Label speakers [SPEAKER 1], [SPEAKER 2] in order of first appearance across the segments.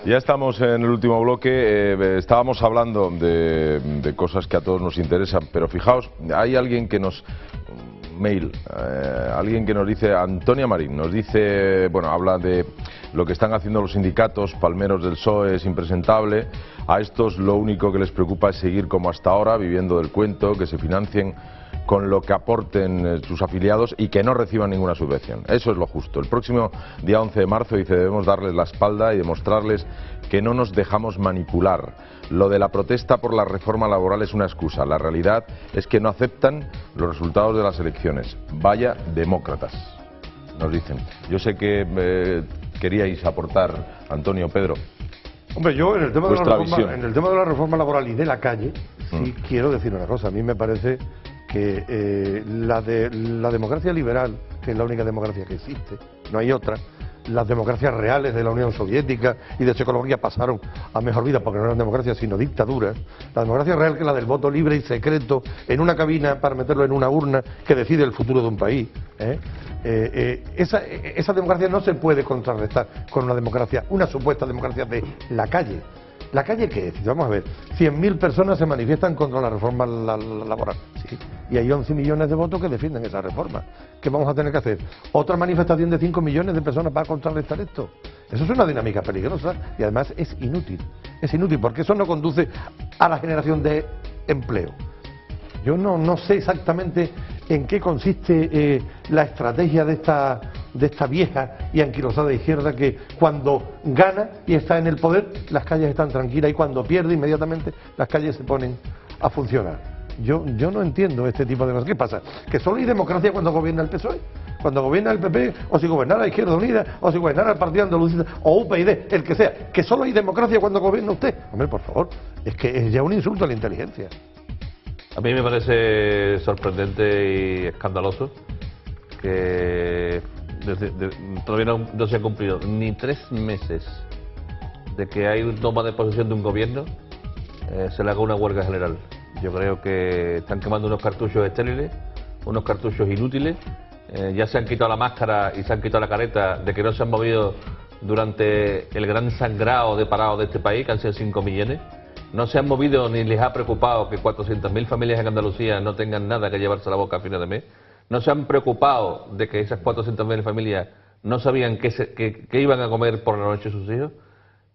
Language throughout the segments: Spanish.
[SPEAKER 1] Ya estamos en el último bloque. Estábamos hablando de cosas que a todos nos interesan, pero fijaos, hay alguien que nos... alguien que nos dice, Antonia Marín, nos dice, bueno, habla de lo que están haciendo los sindicatos, palmeros del PSOE es impresentable, a estos lo único que les preocupa es seguir como hasta ahora, viviendo del cuento, que se financien con lo que aporten sus afiliados y que no reciban ninguna subvención. Eso es lo justo. El próximo día 11 de marzo dice, debemos darles la espalda y demostrarles que no nos dejamos manipular. Lo de la protesta por la reforma laboral es una excusa. La realidad es que no aceptan los resultados de las elecciones. Vaya demócratas, nos dicen. Yo sé que queríais aportar, Antonio, Pedro.
[SPEAKER 2] Hombre, yo en el tema de la reforma laboral y de la calle, sí quiero decir una cosa. A mí me parece que la democracia liberal, que es la única democracia que existe, no hay otra. Las democracias reales de la Unión Soviética y de Checoslovaquia pasaron a mejor vida porque no eran democracias sino dictaduras. La democracia real, que es la del voto libre y secreto en una cabina para meterlo en una urna que decide el futuro de un país, esa democracia no se puede contrarrestar con una democracia, una supuesta democracia de la calle. ¿La calle qué es? Vamos a ver, 100.000 personas se manifiestan contra la reforma laboral, sí, y hay 11 millones de votos que defienden esa reforma. ¿Qué vamos a tener que hacer? ¿Otra manifestación de 5 millones de personas para contrarrestar esto? Eso es una dinámica peligrosa y además es inútil porque eso no conduce a la generación de empleo. Yo no sé exactamente en qué consiste la estrategia de esta vieja y anquilosada izquierda que cuando gana y está en el poder, las calles están tranquilas y cuando pierde inmediatamente las calles se ponen a funcionar. Yo no entiendo este tipo de cosas. ¿Qué pasa? ¿Que solo hay democracia cuando gobierna el PSOE? Cuando gobierna el PP, o si gobernara la Izquierda Unida, o si gobernara el Partido Andalucista, o UPyD, el que sea, que solo hay democracia cuando gobierna usted. Hombre, por favor, es que es ya un insulto a la inteligencia.
[SPEAKER 3] A mí me parece sorprendente y escandaloso que todavía no se han cumplido ni 3 meses de que hay un toma de posesión de un gobierno, se le haga una huelga general. Yo creo que están quemando unos cartuchos estériles, unos cartuchos inútiles. Ya se han quitado la máscara y se han quitado la careta de que no se han movido durante el gran sangrado de parados de este país, que han sido 5 millones. No se han movido ni les ha preocupado que 400.000 familias en Andalucía no tengan nada que llevarse a la boca a final de mes. No se han preocupado de que esas 400.000 familias no sabían qué iban a comer por la noche sus hijos.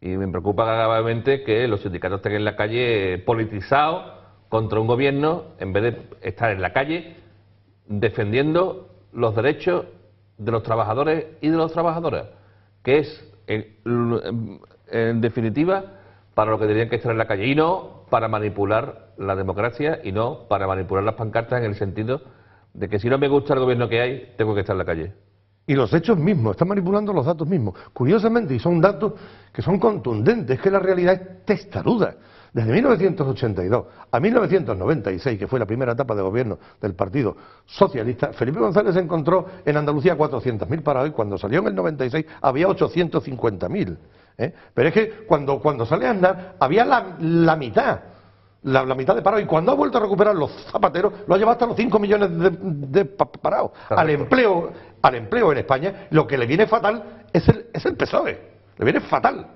[SPEAKER 3] Y me preocupa gravemente que los sindicatos estén en la calle politizados contra un gobierno en vez de estar en la calle defendiendo los derechos de los trabajadores y de las trabajadoras, que es, en definitiva, para lo que tendrían que estar en la calle, y no para manipular la democracia y no para manipular las pancartas en el sentido de que si no me gusta el gobierno que hay, tengo que estar en la calle.
[SPEAKER 2] Y los hechos mismos, están manipulando los datos mismos. Curiosamente, y son datos que son contundentes, es que la realidad es testaruda. Desde 1982 a 1996, que fue la primera etapa de gobierno del Partido Socialista, Felipe González encontró en Andalucía 400.000 parados y cuando salió en el 96 había 850.000. Pero es que cuando sale a andar había la mitad. La mitad de parados, y cuando ha vuelto a recuperar los zapateros lo ha llevado hasta los 5 millones de parados. Al empleo en España lo que le viene fatal es el PSOE, le viene fatal.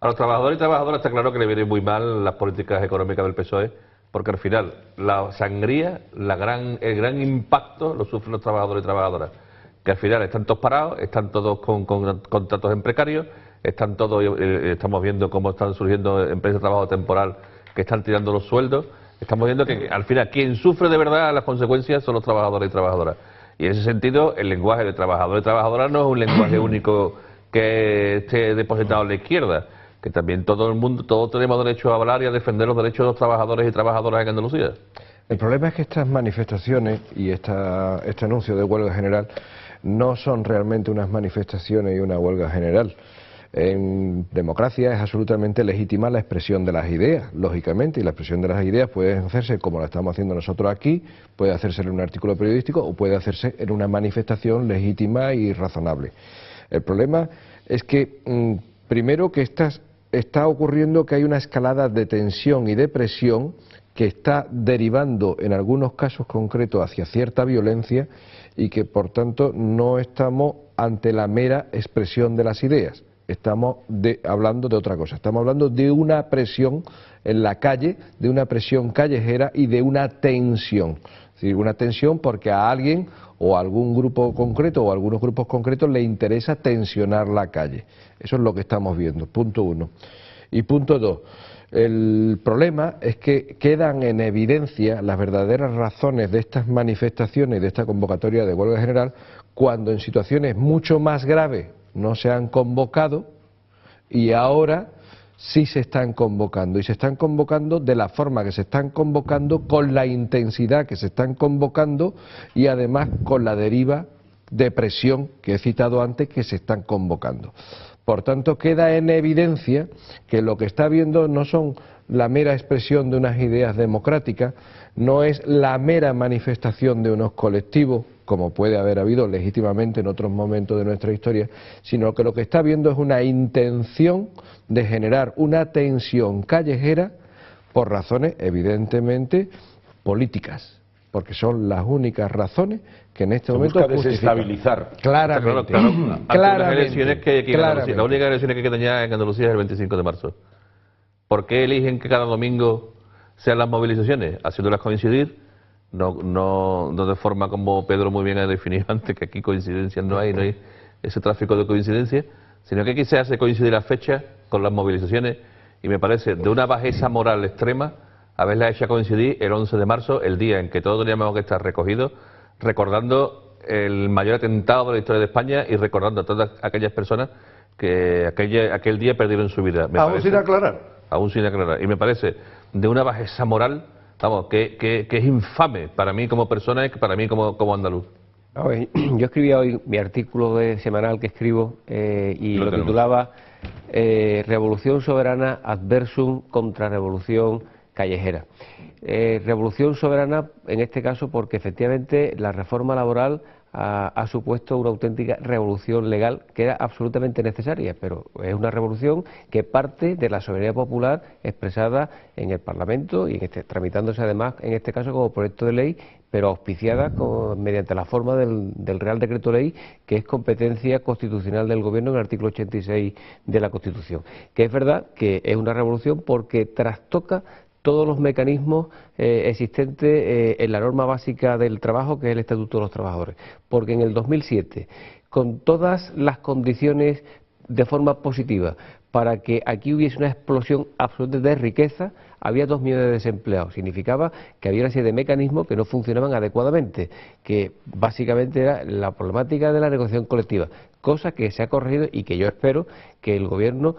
[SPEAKER 3] A los trabajadores y trabajadoras está claro que le vienen muy mal las políticas económicas del PSOE, porque al final la sangría, el gran impacto lo sufren los trabajadores y trabajadoras, que al final están todos parados, están todos con contratos en precarios, están todos, estamos viendo cómo están surgiendo empresas de trabajo temporal que están tirando los sueldos. Estamos viendo que al final quien sufre de verdad las consecuencias son los trabajadores y trabajadoras. Y en ese sentido el lenguaje de trabajador y trabajadora no es un lenguaje único que esté depositado en la izquierda, que también todo el mundo, todos tenemos derecho a hablar y a defender los derechos de los trabajadores y trabajadoras en Andalucía.
[SPEAKER 4] El problema es que estas manifestaciones y este anuncio de huelga general no son realmente unas manifestaciones y una huelga general. En democracia es absolutamente legítima la expresión de las ideas, lógicamente, y la expresión de las ideas puede hacerse como la estamos haciendo nosotros aquí, puede hacerse en un artículo periodístico o puede hacerse en una manifestación legítima y razonable. El problema es que, primero, que está ocurriendo que hay una escalada de tensión y de presión que está derivando en algunos casos concretos hacia cierta violencia y que por tanto no estamos ante la mera expresión de las ideas. estamos hablando de otra cosa. Estamos hablando de una presión en la calle, de una presión callejera y de una tensión. Es decir, una tensión porque a alguien o a algún grupo concreto o a algunos grupos concretos le interesa tensionar la calle. Eso es lo que estamos viendo, punto uno. Y punto dos, el problema es que quedan en evidencia las verdaderas razones de estas manifestaciones y de esta convocatoria de huelga general cuando en situaciones mucho más graves no se han convocado y ahora sí se están convocando. Y se están convocando de la forma que se están convocando, con la intensidad que se están convocando y además con la deriva de presión que he citado antes que se están convocando. Por tanto, queda en evidencia que lo que está viendo no son la mera expresión de unas ideas democráticas, no es la mera manifestación de unos colectivos, como puede haber habido legítimamente en otros momentos de nuestra historia, sino que lo que está viendo es una intención de generar una tensión callejera por razones evidentemente políticas, porque son las únicas razones que en este momento
[SPEAKER 1] busca desestabilizar.
[SPEAKER 4] Claramente.
[SPEAKER 3] Las elecciones la única elección que tenía en Andalucía es el 25 de marzo. ¿Por qué eligen que cada domingo sean las movilizaciones? Haciéndolas coincidir, no de forma como Pedro muy bien ha definido antes, que aquí coincidencias no hay ese tráfico de coincidencias, sino que aquí se hace coincidir las fechas con las movilizaciones y me parece de una bajeza moral extrema haberla hecho coincidir el 11 de marzo, el día en que todos teníamos que estar recogidos, recordando el mayor atentado de la historia de España y recordando a todas aquellas personas que aquel día perdieron su vida.
[SPEAKER 2] Aún sin aclarar.
[SPEAKER 3] Aún sin aclarar. Y me parece de una bajeza moral, vamos, que es infame para mí como persona y para mí como andaluz.
[SPEAKER 5] Yo escribía hoy mi artículo semanal que escribo y lo titulaba Revolución soberana adversum contra revolución callejera. Revolución soberana en este caso porque efectivamente la reforma laboral ha supuesto una auténtica revolución legal que era absolutamente necesaria, pero es una revolución que parte de la soberanía popular expresada en el Parlamento y tramitándose además en este caso como proyecto de ley, pero auspiciada mediante la forma del Real Decreto Ley, que es competencia constitucional del Gobierno en el artículo 86 de la Constitución. Que es verdad que es una revolución porque trastoca todos los mecanismos existentes en la norma básica del trabajo, que es el Estatuto de los Trabajadores. Porque en el 2007, con todas las condiciones de forma positiva para que aquí hubiese una explosión absoluta de riqueza, había 2 millones de desempleados. Significaba que había una serie de mecanismos que no funcionaban adecuadamente, que básicamente era la problemática de la negociación colectiva, cosa que se ha corregido y que yo espero que el Gobierno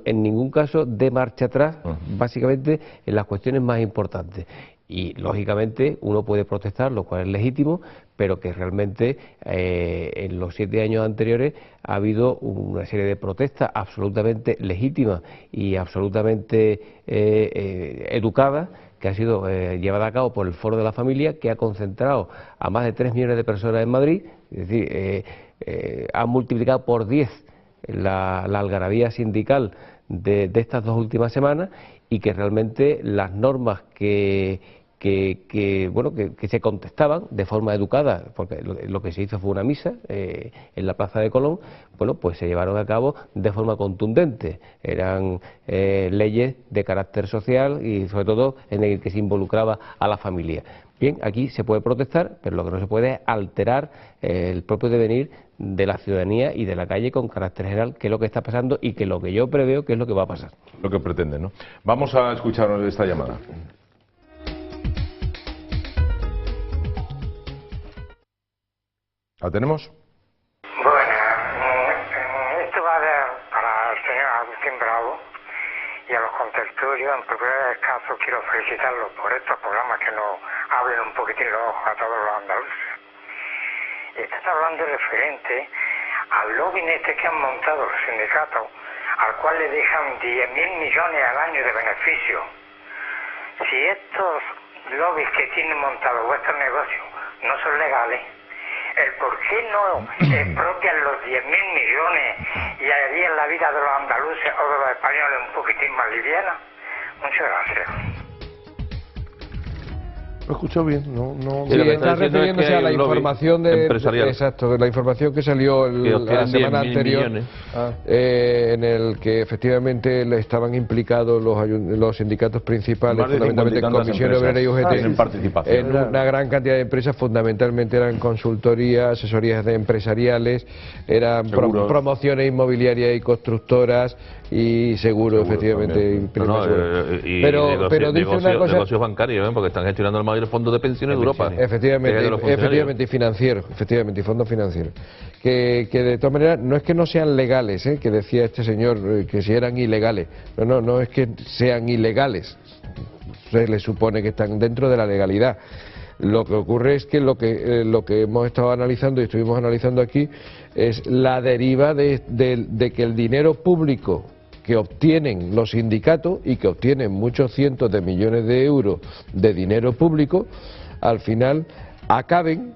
[SPEAKER 5] en ningún caso dé marcha atrás, básicamente en las cuestiones más importantes. Y lógicamente uno puede protestar, lo cual es legítimo, pero que realmente en los 7 años anteriores ha habido una serie de protestas absolutamente legítimas y absolutamente educadas, que ha sido llevada a cabo por el Foro de la Familia, que ha concentrado a más de 3 millones de personas en Madrid, es decir, ha multiplicado por 10 la algarabía sindical de estas 2 últimas semanas, y que realmente las normas que se contestaban de forma educada, porque lo que se hizo fue una misa en la Plaza de Colón, pues se llevaron a cabo de forma contundente. Eran leyes de carácter social y sobre todo en el que se involucraba a la familia. Bien, aquí se puede protestar, pero lo que no se puede es alterar el propio devenir de la ciudadanía y de la calle con carácter general, que es lo que está pasando y que lo que yo preveo que es lo que va a pasar.
[SPEAKER 1] Lo que pretende, ¿no? Vamos a escuchar esta llamada. ¿La tenemos?
[SPEAKER 6] Bueno, esto va para el señor Agustín Bravo y a los contertulios. En primer caso quiero felicitarlos por estos programas que nos abren un poquitín los ojos a todos los andaluces. Estás hablando referente al lobby que han montado los sindicatos, al cual le dejan 10.000 millones al año de beneficio. Si estos lobbies que tienen montados vuestros negocios no son legales, el por qué no expropian los 10.000 millones y harían la vida de los andaluces o de los españoles un poquitín más liviana. Muchas gracias.
[SPEAKER 2] Lo escucho bien, no.
[SPEAKER 3] Sí,
[SPEAKER 4] Sí,
[SPEAKER 3] lo que
[SPEAKER 4] está
[SPEAKER 3] está diciendo es
[SPEAKER 4] refiriéndose
[SPEAKER 3] que
[SPEAKER 4] a
[SPEAKER 3] hay
[SPEAKER 4] la
[SPEAKER 3] un lobby
[SPEAKER 4] información
[SPEAKER 3] empresarial.
[SPEAKER 4] exacto, de la información que salió
[SPEAKER 3] Que obtienen
[SPEAKER 4] la semana
[SPEAKER 3] 10.000
[SPEAKER 4] anterior,
[SPEAKER 3] millones.
[SPEAKER 4] en el que efectivamente le estaban implicados los sindicatos principales,
[SPEAKER 1] Más de 50 y
[SPEAKER 4] fundamentalmente
[SPEAKER 1] tantas
[SPEAKER 4] Comisión Obrera y
[SPEAKER 1] empresas
[SPEAKER 4] UGT,
[SPEAKER 1] tienen participación.
[SPEAKER 4] en una gran cantidad de empresas, fundamentalmente eran consultorías, asesorías empresariales, eran
[SPEAKER 1] Seguros.
[SPEAKER 4] promociones inmobiliarias y constructoras y seguros, efectivamente.
[SPEAKER 1] también,
[SPEAKER 4] y primas seguras.
[SPEAKER 3] Pero
[SPEAKER 4] dice una cosa,
[SPEAKER 3] negocios bancarios, porque están gestionando el mayor fondo de pensiones de Europa.
[SPEAKER 4] Efectivamente, y financiero, efectivamente, y fondos financieros. Que de todas maneras, no es que no sean legales, que decía este señor, que si eran ilegales. No es que sean ilegales. Se les supone que están dentro de la legalidad. Lo que ocurre es que lo que hemos estado analizando y estuvimos analizando aquí es la deriva de que el dinero público que obtienen los sindicatos y que obtienen muchos cientos de millones de euros de dinero público, al final acaben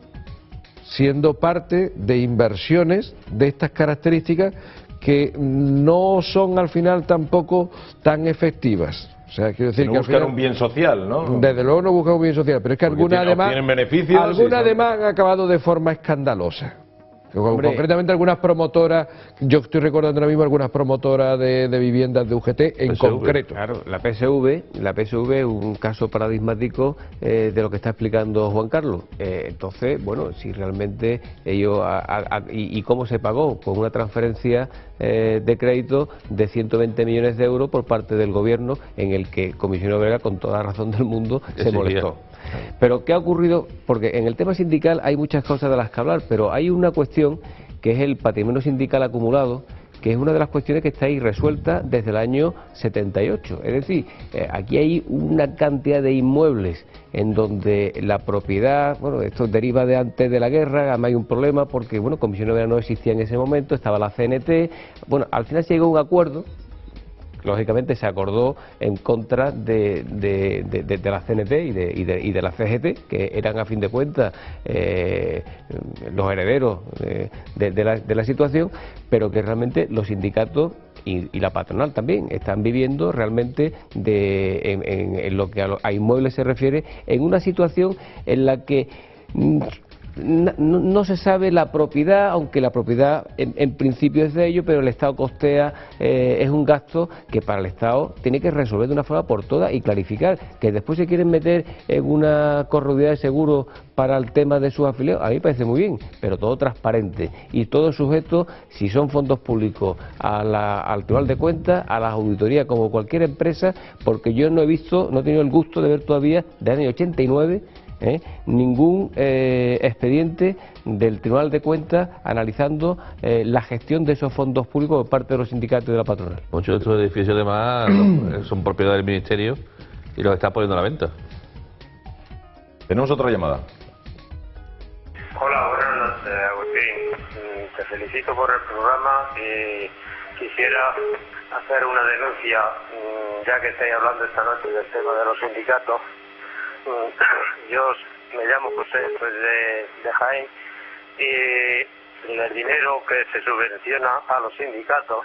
[SPEAKER 4] siendo parte de inversiones de estas características que no son al final tampoco tan efectivas. O sea, quiero decir
[SPEAKER 1] No
[SPEAKER 4] que al
[SPEAKER 1] buscar
[SPEAKER 4] final,
[SPEAKER 1] un bien social, ¿no?
[SPEAKER 4] desde luego no buscan un bien social, pero es que
[SPEAKER 1] Porque
[SPEAKER 4] algunas
[SPEAKER 1] obtienen beneficios
[SPEAKER 4] algunas
[SPEAKER 1] y-
[SPEAKER 4] además han acabado de forma escandalosa. Concretamente algunas promotoras, yo estoy recordando ahora mismo algunas promotoras de viviendas de UGT en
[SPEAKER 3] PSV.
[SPEAKER 4] concreto.
[SPEAKER 5] Claro, la PSV es un caso paradigmático de lo que está explicando Juan Carlos. Entonces, bueno, si realmente ellos... ¿Y cómo se pagó? Con una transferencia de crédito de 120 millones de euros por parte del gobierno, en el que Comisión Obrera, con toda la razón del mundo, se molestó. Pero ¿qué ha ocurrido? Porque en el tema sindical hay muchas cosas de las que hablar, pero hay una cuestión que es el patrimonio sindical acumulado, que es una de las cuestiones que está ahí resuelta desde el año 78. Es decir, aquí hay una cantidad de inmuebles en donde la propiedad, bueno, esto deriva de antes de la guerra, además hay un problema porque, bueno, Comisión Obrera no existía en ese momento, estaba la CNT, bueno, al final se llegó a un acuerdo. Lógicamente se acordó en contra de la CNT y de la CGT, que eran a fin de cuentas los herederos de la situación, pero que realmente los sindicatos y la patronal también están viviendo realmente en lo que a inmuebles se refiere, en una situación en la que no se sabe la propiedad, aunque la propiedad en principio es de ellos, pero el Estado costea, es un gasto que para el Estado tiene que resolver de una forma por todas y clarificar. Que después se quieren meter en una corrudidad de seguro para el tema de sus afiliados, a mí me parece muy bien, pero todo transparente y todo sujeto, si son fondos públicos, al Tribunal de Cuentas, a las auditorías, como cualquier empresa, porque yo no he tenido el gusto de ver todavía, del año 89, ningún expediente del Tribunal de Cuentas analizando la gestión de esos fondos públicos por parte de los sindicatos y de la patronal.
[SPEAKER 3] Muchos de estos edificios además son propiedad del Ministerio y los está poniendo a la venta.
[SPEAKER 1] Tenemos otra llamada.
[SPEAKER 7] Hola, buenas noches, Agustín. Te felicito por el programa y quisiera hacer una denuncia, ya que estáis hablando esta noche del tema de los sindicatos. Yo me llamo José, soy de Jaén, y el dinero que se subvenciona a los sindicatos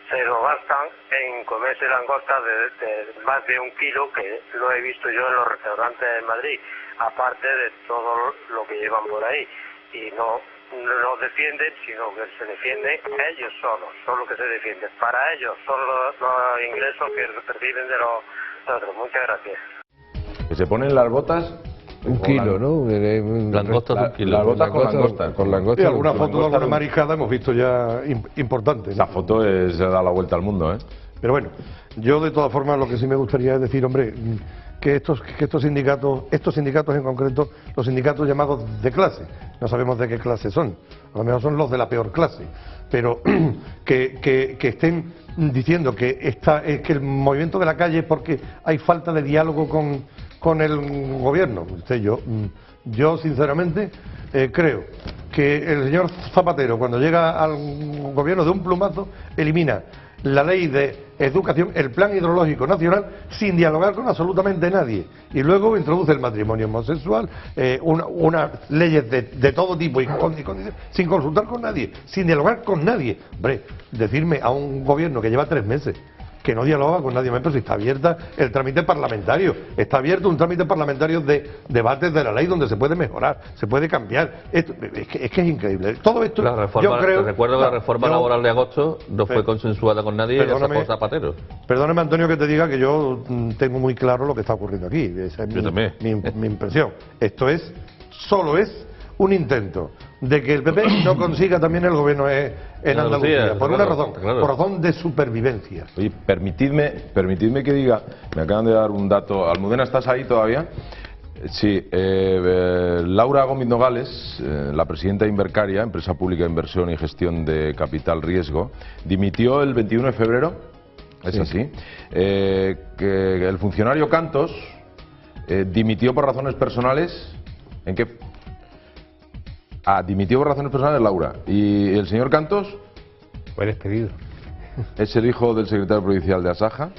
[SPEAKER 7] se lo gastan en comerse langostas de más de 1 kilo, que lo he visto yo en los restaurantes de Madrid, aparte de todo lo que llevan por ahí. Y no defienden, sino que se defienden ellos solos, son los que se defienden. Para ellos son los ingresos que reciben de los otros. Muchas gracias.
[SPEAKER 1] Que se ponen las botas...
[SPEAKER 4] 1 kilo, ¿no?
[SPEAKER 3] Langostas, 1 kilo.
[SPEAKER 1] Las botas con langostas.
[SPEAKER 4] Con langostas.
[SPEAKER 2] Y alguna
[SPEAKER 1] con
[SPEAKER 2] foto de
[SPEAKER 1] langostas.
[SPEAKER 2] alguna mariscada hemos visto ya importante, ¿no?
[SPEAKER 1] Esa foto se da la vuelta al mundo, ¿eh?
[SPEAKER 2] Pero bueno, yo de todas formas lo que sí me gustaría es decir, hombre, que estos sindicatos en concreto, los sindicatos llamados de clase, no sabemos de qué clase son, a lo mejor son los de la peor clase, pero que estén diciendo que el movimiento de la calle es porque hay falta de diálogo con el gobierno. Yo sinceramente creo que el señor Zapatero, cuando llega al gobierno de un plumazo, elimina la ley de educación, el plan hidrológico nacional, sin dialogar con absolutamente nadie, y luego introduce el matrimonio homosexual, unas leyes de todo tipo y sin consultar con nadie, sin dialogar con nadie. Hombre, decirme a un gobierno que lleva 3 meses que no dialoga con nadie más, pero si está abierta el trámite parlamentario, está abierto un trámite parlamentario de debates de la ley donde se puede mejorar, se puede cambiar. Esto, es que es increíble. Todo esto,
[SPEAKER 3] la reforma,
[SPEAKER 2] yo creo...
[SPEAKER 3] recuerdo que la reforma laboral de agosto no fue consensuada con nadie, y esa fue Zapatero.
[SPEAKER 2] Perdóname, Antonio, que te diga que yo tengo muy claro lo que está ocurriendo aquí. Esa es mi impresión. Esto es, solo es un intento de que el PP no consiga también el gobierno en Andalucía, por una razón, por razón de supervivencia.
[SPEAKER 1] Oye, permitidme que diga, me acaban de dar un dato. Almudena, ¿estás ahí todavía? Sí, Laura Gómez Nogales, la presidenta de Invercaria, empresa pública de inversión y gestión de capital riesgo, dimitió el 21 de febrero, es así, que el funcionario Cantos dimitió por razones personales. ¿En qué? Dimitió por razones personales Laura. ¿Y el señor Cantos?
[SPEAKER 5] Fue despedido.
[SPEAKER 1] Es el hijo del secretario provincial de Asaja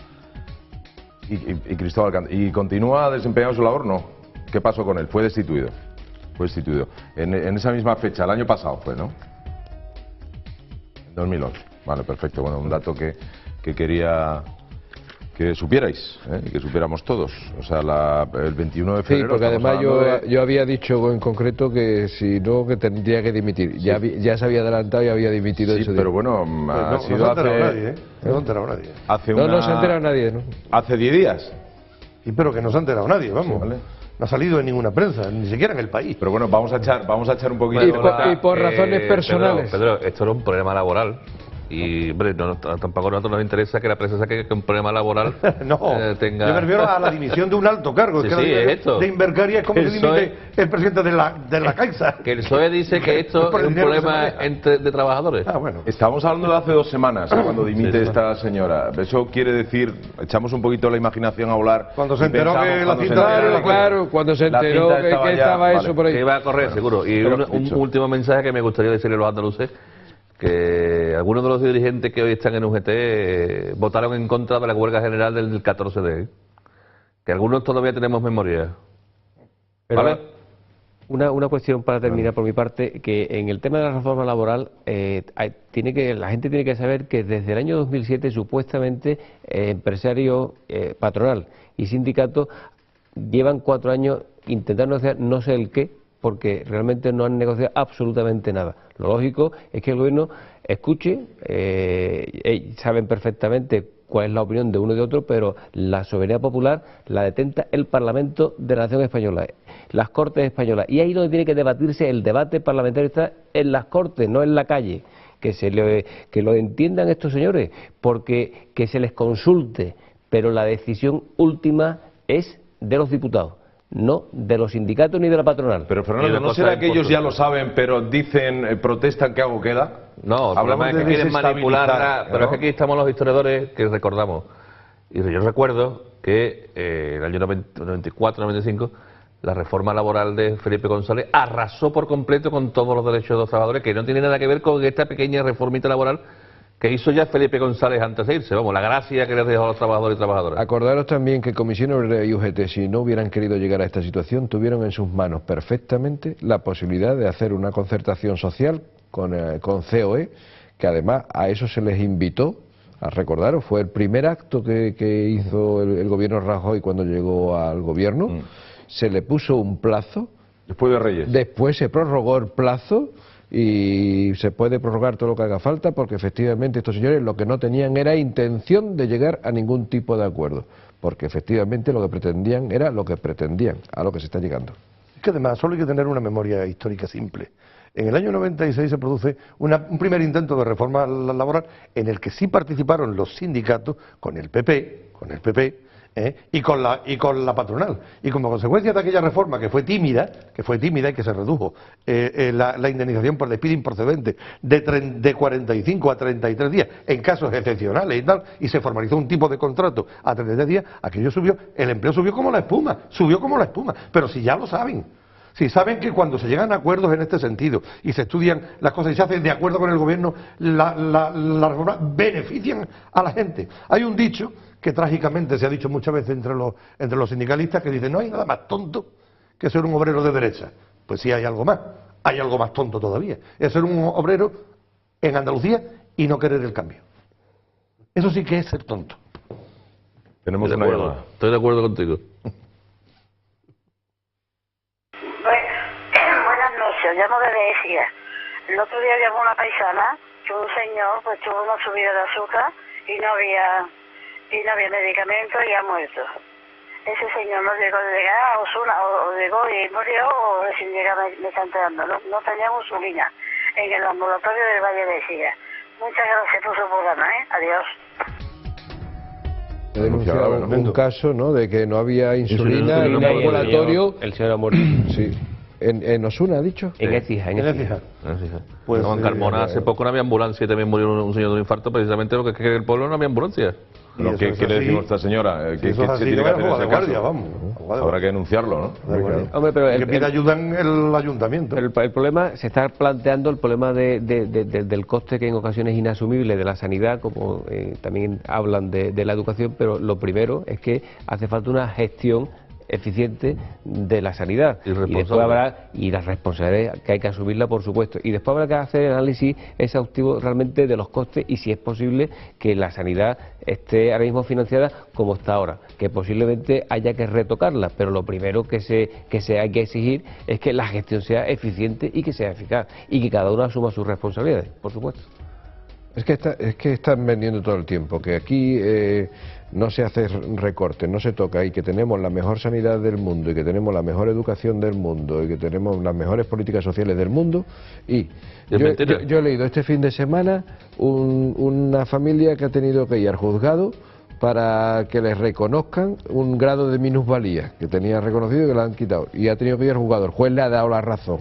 [SPEAKER 1] y Cristóbal Cantos. ¿Y continúa desempeñando su labor? No. ¿Qué pasó con él? Fue destituido. Fue destituido. En esa misma fecha, el año pasado fue, ¿no? En 2011. Vale, perfecto. Bueno, un dato que quería que supierais, y que supiéramos todos. O sea, el 21 de febrero...
[SPEAKER 4] Sí, porque además yo había dicho en concreto que si no, que tendría que dimitir. Sí. Ya se había adelantado y había dimitido
[SPEAKER 1] ese día. Pero bueno,
[SPEAKER 2] no se ha enterado nadie, No se ha enterado nadie.
[SPEAKER 4] No se ha enterado nadie, ¿no?
[SPEAKER 1] Hace 10 días.
[SPEAKER 2] Sí, pero que no se ha enterado nadie, vamos. Vale. No ha salido en ninguna prensa, ni siquiera en el país.
[SPEAKER 1] Pero bueno, vamos a echar un poquito...
[SPEAKER 4] Y por razones personales.
[SPEAKER 3] Pedro, esto era un problema laboral. Y, hombre, tampoco a nosotros nos interesa que la prensa saque que un problema laboral tenga...
[SPEAKER 2] Yo me refiero a la dimisión de un alto cargo.
[SPEAKER 3] Sí,
[SPEAKER 2] es que
[SPEAKER 3] es esto.
[SPEAKER 2] De Invercaria es como que dimite el presidente de la Caixa.
[SPEAKER 3] Que el PSOE dice que esto es un problema de trabajadores.
[SPEAKER 1] Bueno. Estamos hablando de hace 2 semanas, cuando dimite esta señora. Eso quiere decir, echamos un poquito la imaginación a volar.
[SPEAKER 2] Cuando se enteró que la cinta...
[SPEAKER 4] Claro, cuando se enteró que estaba eso por ahí.
[SPEAKER 3] Que iba a correr, seguro. Y un último mensaje que me gustaría decirle a los andaluces, que algunos de los dirigentes que hoy están en UGT votaron en contra de la huelga general del 14D. Que algunos todavía tenemos memoria. ¿Vale?
[SPEAKER 5] Una cuestión para terminar por mi parte, que en el tema de la reforma laboral la gente tiene que saber que desde el año 2007 supuestamente empresarios, patronal y sindicatos llevan 4 años intentando negociar no sé el qué, porque realmente no han negociado absolutamente nada. Lo lógico es que el gobierno escuche, saben perfectamente cuál es la opinión de uno y de otro, pero la soberanía popular la detenta el Parlamento de la Nación Española, las Cortes Españolas, y ahí donde tiene que debatirse el debate parlamentario, está en las Cortes, no en la calle. Que lo entiendan estos señores, porque que se les consulte, pero la decisión última es de los diputados, no de los sindicatos ni de la patronal.
[SPEAKER 1] Pero Fernando, ¿no será que ellos ya lo saben, pero dicen, protestan que algo queda?
[SPEAKER 3] No, el problema es que quieren manipular, pero es que aquí estamos los historiadores que recordamos. Y yo recuerdo que en el año 94-95 la reforma laboral de Felipe González arrasó por completo con todos los derechos de los trabajadores, que no tiene nada que ver con esta pequeña reformita laboral que hizo ya Felipe González antes de irse. Vamos, la gracia que les dejó a los trabajadores y trabajadoras.
[SPEAKER 4] Acordaros también que Comisión Obrera y UGT, si no hubieran querido llegar a esta situación, tuvieron en sus manos perfectamente la posibilidad de hacer una concertación social con COE, que además a eso se les invitó. A recordaros, fue el primer acto que hizo el gobierno Rajoy cuando llegó al gobierno. Se le puso un plazo.
[SPEAKER 1] Después de Reyes.
[SPEAKER 4] Después se prorrogó el plazo. Y se puede prorrogar todo lo que haga falta, porque efectivamente estos señores lo que no tenían era intención de llegar a ningún tipo de acuerdo, porque efectivamente lo que pretendían era lo que pretendían, a lo que se está llegando.
[SPEAKER 2] Es que además solo hay que tener una memoria histórica simple. En el año 96 se produce un primer intento de reforma laboral en el que sí participaron los sindicatos con el PP, y con la patronal. Y como consecuencia de aquella reforma que fue tímida y que se redujo la indemnización por despido improcedente de 45 a 33 días en casos excepcionales y tal, y se formalizó un tipo de contrato a 33 días, aquello subió, el empleo subió como la espuma, pero si ya lo saben. Si saben que cuando se llegan a acuerdos en este sentido y se estudian las cosas y se hacen de acuerdo con el gobierno, la reforma benefician a la gente. Hay un dicho que trágicamente se ha dicho muchas veces entre los sindicalistas, que dice: no hay nada más tonto que ser un obrero de derecha. Pues sí, hay algo más tonto todavía, es ser un obrero en Andalucía y no querer el cambio. Eso sí que es ser tonto.
[SPEAKER 1] Tenemos una llamada.
[SPEAKER 3] Estoy de acuerdo contigo.
[SPEAKER 8] Buenas noches, llamo desde Écija. El otro día llamó una paisana que un señor pues tuvo una subida de azúcar y no había medicamento y ha muerto. Ese señor no llegó a llegar a Osuna, o llegó y murió, o recién llega me está enterando. No tenía insulina en el ambulatorio del Valle de Écija. Muchas gracias por su programa, Adiós.
[SPEAKER 4] He denunciado un caso, ¿no?, de que no había insulina en un ambulatorio.
[SPEAKER 5] El señor ha muerto.
[SPEAKER 4] Sí. ¿En Osuna ha dicho?
[SPEAKER 5] En Écija, en Écija.
[SPEAKER 3] Pues en Carmona hace poco no había ambulancia y también murió un señor de un infarto, precisamente porque es que en el pueblo no había ambulancia.
[SPEAKER 1] ¿Qué le decimos a esta señora? ¿Qué se tiene que hacer en ese caso? Habrá que denunciarlo, ¿no?
[SPEAKER 5] Hombre, pero
[SPEAKER 2] que pida ayuda en el ayuntamiento.
[SPEAKER 5] Pero el problema, se está planteando el problema del coste que en ocasiones es inasumible de la sanidad, como también hablan de la educación, pero lo primero es que hace falta una gestión eficiente de la sanidad y después habrá, y las responsabilidades que hay que asumirla, por supuesto, y después habrá que hacer el análisis exhaustivo realmente de los costes y si es posible que la sanidad esté ahora mismo financiada como está ahora, que posiblemente haya que retocarla, pero lo primero que hay que exigir es que la gestión sea eficiente y que sea eficaz y que cada uno asuma sus responsabilidades, por supuesto.
[SPEAKER 4] Es que están vendiendo todo el tiempo, que aquí no se hace recorte, no se toca, y que tenemos la mejor sanidad del mundo, y que tenemos la mejor educación del mundo, y que tenemos las mejores políticas sociales del mundo. Y yo he leído este fin de semana una familia que ha tenido que ir al juzgado para que les reconozcan un grado de minusvalía, que tenía reconocido y que le han quitado, y ha tenido que ir al juzgado. El juez le ha dado la razón,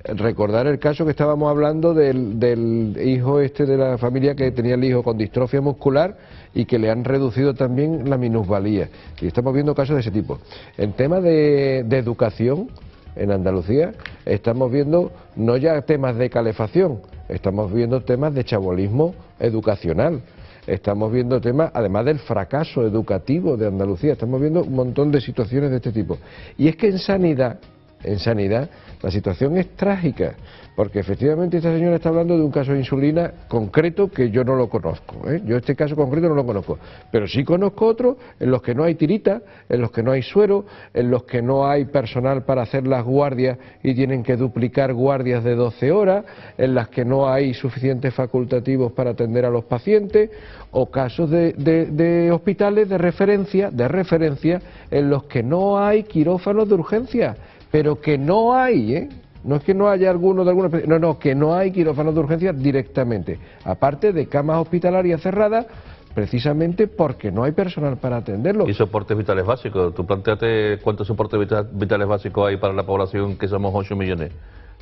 [SPEAKER 4] Recordar el caso que estábamos hablando del hijo de la familia que tenía el hijo con distrofia muscular y que le han reducido también la minusvalía. Y estamos viendo casos de ese tipo. En tema de educación, en Andalucía, estamos viendo no ya temas de calefacción, estamos viendo temas de chabolismo educacional. Estamos viendo temas, además del fracaso educativo de Andalucía, estamos viendo un montón de situaciones de este tipo. Y es que en sanidad la situación es trágica, porque efectivamente esta señora está hablando de un caso de insulina concreto que yo no lo conozco, Yo este caso concreto no lo conozco, pero sí conozco otros en los que no hay tirita, en los que no hay suero, en los que no hay personal para hacer las guardias y tienen que duplicar guardias de 12 horas, en las que no hay suficientes facultativos para atender a los pacientes, o casos de hospitales de referencia en los que no hay quirófanos de urgencia, pero que no hay, no es que no haya alguno de alguna especie, no, que no hay quirófanos de urgencia directamente, aparte de camas hospitalarias cerradas, precisamente porque no hay personal para atenderlo.
[SPEAKER 3] Y soportes vitales básicos, tú planteate cuántos soportes vitales básicos hay para la población, que somos 8 millones.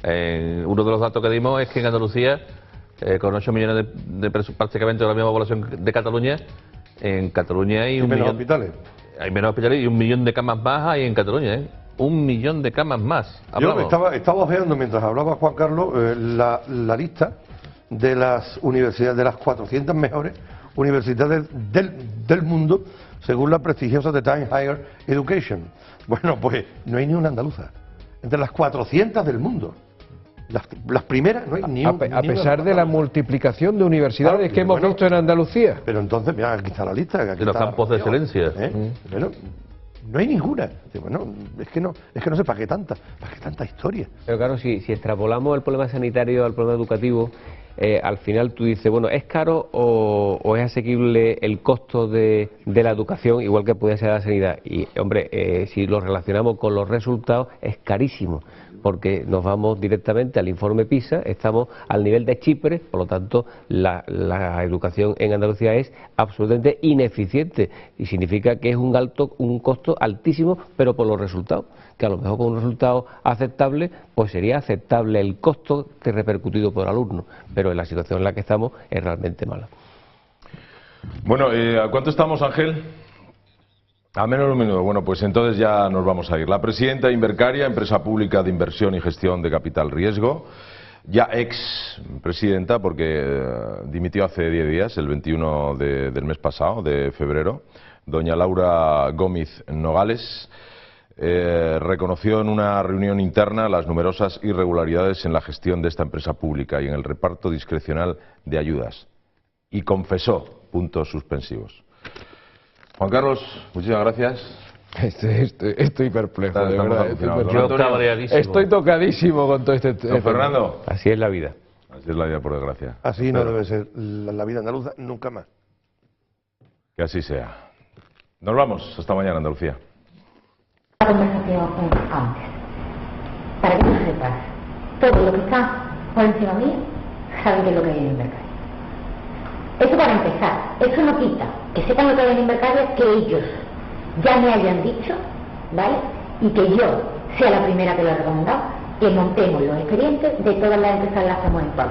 [SPEAKER 3] Uno de los datos que dimos es que en Andalucía, con 8 millones de prácticamente la misma población de Cataluña, en Cataluña hay
[SPEAKER 2] menos hospitales.
[SPEAKER 3] Hay menos hospitales y 1 millón de camas más hay en Cataluña, 1 millón de camas más.
[SPEAKER 2] Hablamos. Yo estaba ojeando mientras hablaba Juan Carlos la lista de las universidades, de las 400 mejores universidades del mundo, según la prestigiosa The Times Higher Education. Bueno, pues no hay ni una andaluza. Entre las 400 del mundo. Las primeras no hay ni una.
[SPEAKER 4] A pesar de la multiplicación de universidades que hemos visto en Andalucía.
[SPEAKER 2] Pero entonces, mira, aquí está la lista. Aquí
[SPEAKER 3] de los campos de excelencia.
[SPEAKER 2] Bueno, no hay ninguna. Bueno, es que no sé para qué tanta historia.
[SPEAKER 5] Pero claro, si extrapolamos el problema sanitario al problema educativo, al final tú dices, bueno, ¿es caro o es asequible el costo de la educación, igual que puede ser la sanidad? Y, hombre, si lo relacionamos con los resultados, es carísimo, porque nos vamos directamente al informe PISA, estamos al nivel de Chipre, por lo tanto, la educación en Andalucía es absolutamente ineficiente y significa que es un costo altísimo, pero por los resultados, que a lo mejor con un resultado aceptable, pues sería aceptable el costo que repercutido por alumno, pero en la situación en la que estamos es realmente mala.
[SPEAKER 1] Bueno, ¿a cuánto estamos, Ángel? A menos de un minuto. Bueno, pues entonces ya nos vamos a ir. La presidenta de Invercaria, empresa pública de inversión y gestión de capital riesgo, ya ex presidenta, porque dimitió hace 10 días, el 21 del mes pasado, de febrero, doña Laura Gómez Nogales, reconoció en una reunión interna las numerosas irregularidades en la gestión de esta empresa pública y en el reparto discrecional de ayudas, y confesó puntos suspensivos. Juan Carlos, muchísimas gracias.
[SPEAKER 4] Estoy perplejo, de verdad.
[SPEAKER 3] Yo cabreadísimo.
[SPEAKER 4] Estoy tocadísimo con todo este
[SPEAKER 1] Don Fernando.
[SPEAKER 5] Así es la vida.
[SPEAKER 1] Así es la vida, por desgracia.
[SPEAKER 2] Así no debe ser la vida andaluza nunca más.
[SPEAKER 1] Que así sea. Nos vamos. Hasta mañana, Andalucía.
[SPEAKER 9] La conversación antes. Para que tú sepas, todo lo que está por encima mío, saben qué es lo que hay en Invercaria. Eso para empezar. Eso no quita que sepan lo que hay en Invercaria, que ellos ya me hayan dicho, ¿vale? Y que yo sea la primera que lo he recomendado, que montemos los expedientes de todas las empresas en las que hemos entrado.